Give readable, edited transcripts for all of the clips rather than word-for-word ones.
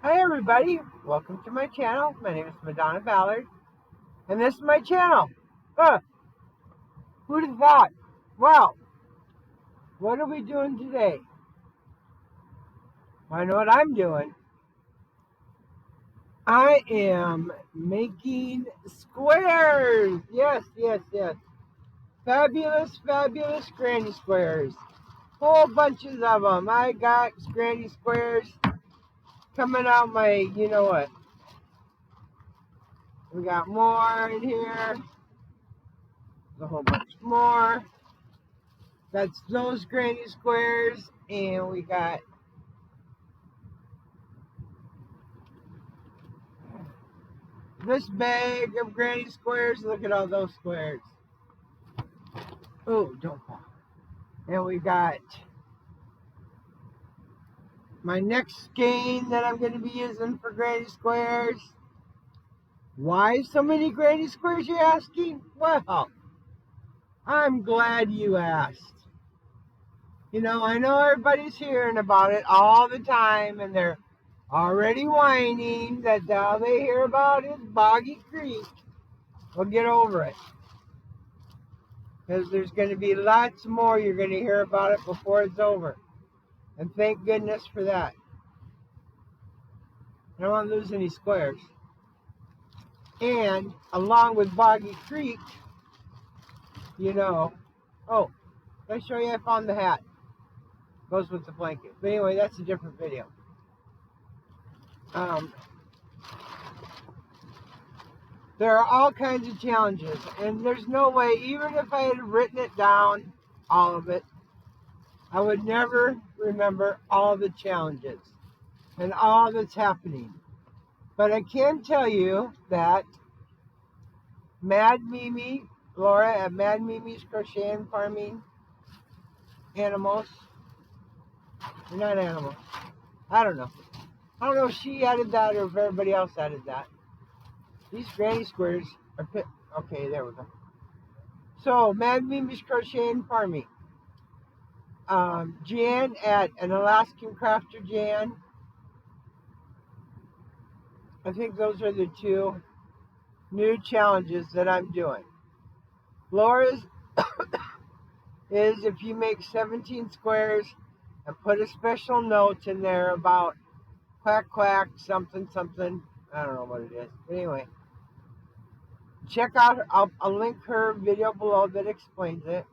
Hi everybody, welcome to my channel. My name is Madonna Ballard, and this is my channel. Who'd have thought? Well, what are we doing today? I know what I'm doing. I am making squares. Yes. Fabulous granny squares. Whole bunches of them. I got granny squares coming out my, you know what. We got more in here. A whole bunch more. That's those granny squares, and we got this bag of granny squares. Look at all those squares. Oh, don't fall. And we got my next skein that I'm going to be using for granny squares. Why so many granny squares, you're asking? Well, I'm glad you asked. You know, I know everybody's hearing about it all the time, and they're already whining that all they hear about is Boggy Creek. Well, get over it. Because there's going to be lots more you're going to hear about it before it's over. And thank goodness for that. I don't want to lose any squares. And along with Boggy Creek, you know, oh, let me show you I found the hat. Goes with the blanket. But anyway, that's a different video. There are all kinds of challenges, and there's no way, even if I had written it down, all of it, I would never remember all the challenges and all that's happening. But I can tell you that Mad Mimi, Laura at Mad Mimi's Crochet and Farming Animals, they're not animals, I don't know if she added that or if everybody else added that. These granny squares are okay, there we go. So Mad Mimi's Crochet and Farming, Jan at an Alaskan Crafter Jan, I think those are the two new challenges that I'm doing. Laura's is if you make 17 squares and put a special note in there about quack quack something. I don't know what it is. But anyway, check out her. I'll link her video below that explains it.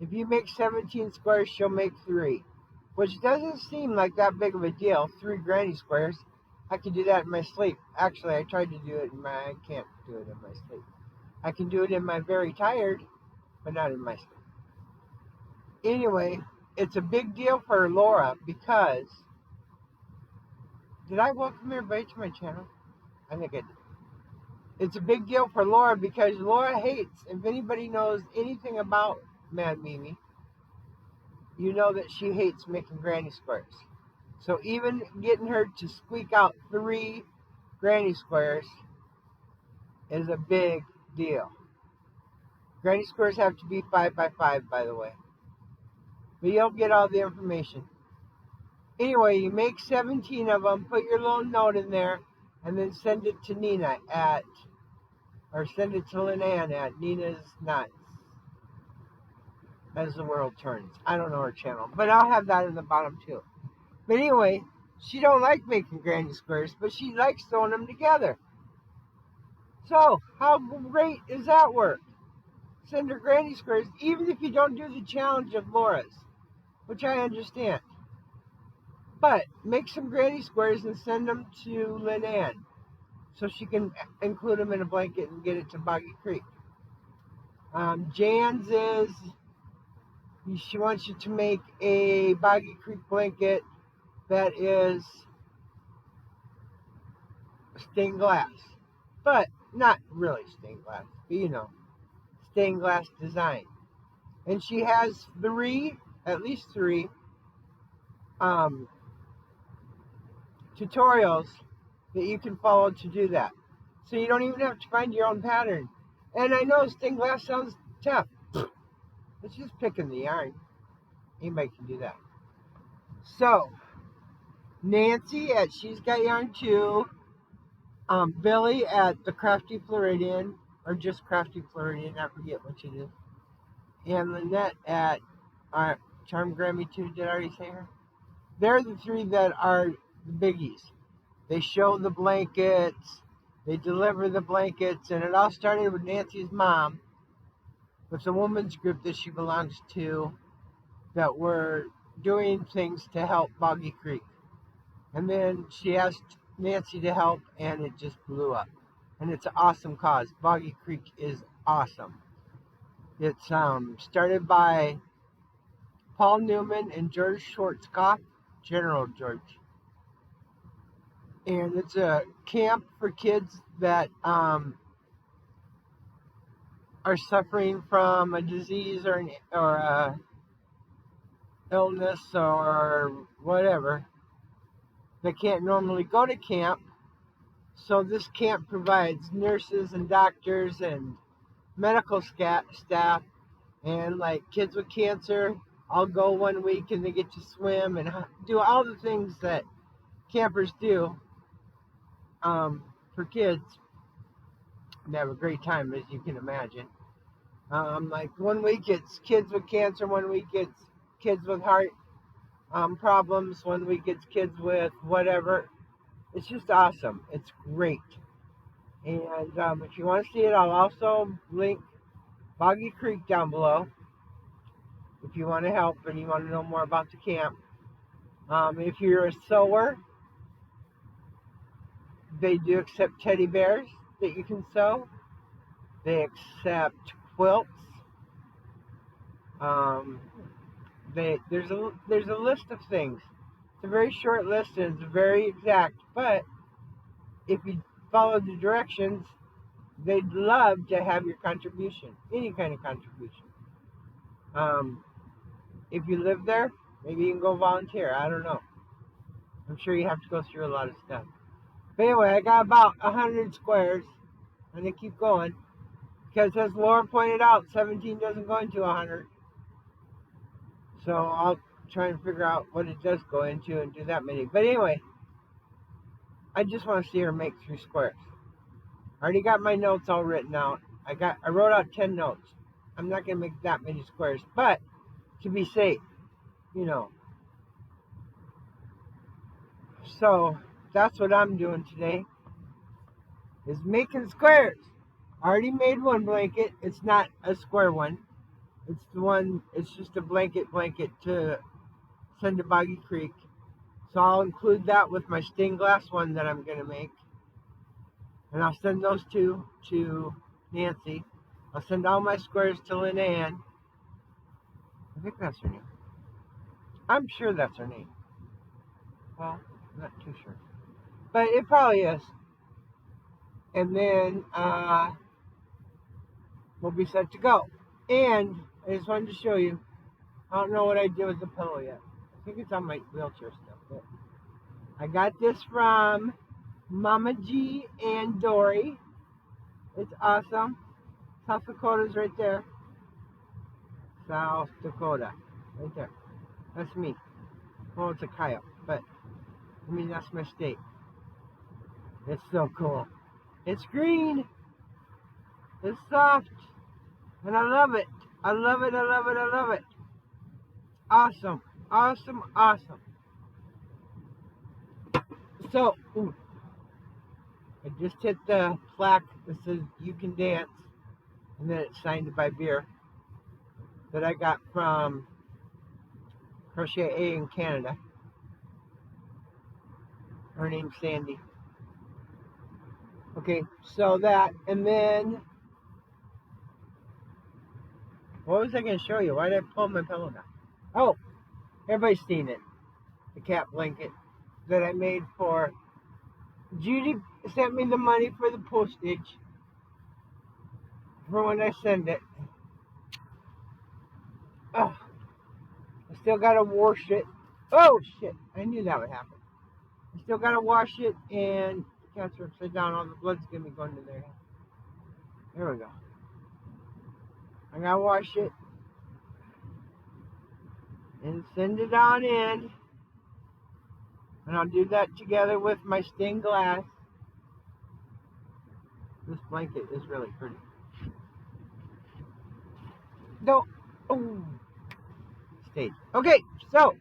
If you make 17 squares, she'll make 3, which doesn't seem like that big of a deal. 3 granny squares. I can do that in my sleep. Actually, I tried to do it in my, I can't do it in my sleep. I can do it in my very tired, but not in my sleep. Anyway, it's a big deal for Laura because, did I welcome everybody to my channel? I think I did. It's a big deal for Laura because Laura hates, if anybody knows anything about Mad Mimi, you know that she hates making granny squares. So even getting her to squeak out 3 granny squares is a big deal. Granny squares have to be 5 by 5, by the way. But you'll get all the information. Anyway, you make 17 of them, put your little note in there, and then send it to Nina or send it to Lynn-Ann at Nina's Nuts. As the world turns. I don't know her channel, but I'll have that in the bottom too. But anyway, she don't like making granny squares, but she likes sewing them together. So, how great is that work? Send her granny squares, even if you don't do the challenge of Laura's, which I understand. But make some granny squares and send them to Lynn-Ann so she can include them in a blanket and get it to Boggy Creek. Jan's is, she wants you to make a Boggy Creek blanket that is stained glass, but not really stained glass, but you know, stained glass design. And she has 3, at least 3, tutorials that you can follow to do that. So you don't even have to find your own pattern. And I know stained glass sounds tough. It's just picking the yarn. Anybody can do that. So, Nancy at She's Got Yarn Too, Billy at the Crafty Floridian, or just Crafty Floridian, I forget what it is, and Lynette at Charm Grammy Too. Did I already say her? They're the three that are the biggies. They show the blankets, they deliver the blankets, and it all started with Nancy's mom, with a women's group that she belongs to, that were doing things to help Boggy Creek. And then she asked Nancy to help, and it just blew up. And it's an awesome cause. Boggy Creek is awesome. It's started by Paul Newman and George Schwarzkopf, General George. And it's a camp for kids that are suffering from a disease or a illness or whatever. They can't normally go to camp. So this camp provides nurses and doctors and medical staff, and like kids with cancer, I'll go 1 week and they get to swim and do all the things that campers do for kids. They have a great time, as you can imagine. Like 1 week it's kids with cancer, 1 week it's kids with heart problems, 1 week it's kids with whatever. It's just awesome. It's great. And if you want to see it, I'll also link Boggy Creek down below if you want to help and you want to know more about the camp. If you're a sewer, they do accept teddy bears that you can sew. They accept quilts. There's a list of things. It's a very short list and it's very exact, but if you follow the directions, they'd love to have your contribution, any kind of contribution. If you live there, maybe you can go volunteer. I don't know. I'm sure you have to go through a lot of stuff. But anyway, I got about 100 squares, and they keep going. Because as Laura pointed out, 17 doesn't go into 100. So I'll try and figure out what it does go into and do that many. But anyway, I just want to see her make 3 squares. I already got my notes all written out. I wrote out 10 notes. I'm not going to make that many squares, but to be safe, you know. So that's what I'm doing today, is making squares. I already made one blanket. It's not a square one. It's just a blanket to send to Boggy Creek. So I'll include that with my stained glass one that I'm going to make. And I'll send those two to Nancy. I'll send all my squares to Lynn Ann. I think that's her name. I'm sure that's her name. Well, I'm not too sure. But it probably is. And then we'll be set to go. And I just wanted to show you. I don't know what I did with the pillow yet. I think it's on my wheelchair stuff. But I got this from Mama G and Dory. It's awesome. South Dakota's right there. South Dakota. Right there. That's me. Well, it's a coyote, but I mean, that's my state. It's so cool. It's green. It's soft. And I love it. I love it. I love it. I love it. Awesome. Awesome. Awesome. So, I just hit the plaque that says "You Can Dance," and then it's signed by Beer, that I got from Crochet in Canada. Her name's Sandy. Okay, so that, and then, what was I going to show you? Why did I pull my pillow down? Oh, everybody's seen it. The cat blanket that I made for, Judy sent me the money for the postage for when I send it. Oh, I still got to wash it. Oh, shit, I knew that would happen. I still got to wash it, and the cats are upside down. All the blood's going to be going to their head. There we go. I got to wash it and send it on in. And I'll do that together with my stained glass. This blanket is really pretty. Don't. Oh. Stayed. Okay, so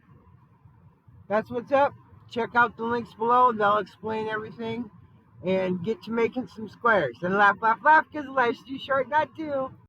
that's what's up. Check out the links below. They'll explain everything. And get to making some squares. And laugh, laugh, laugh, because life's too short not to.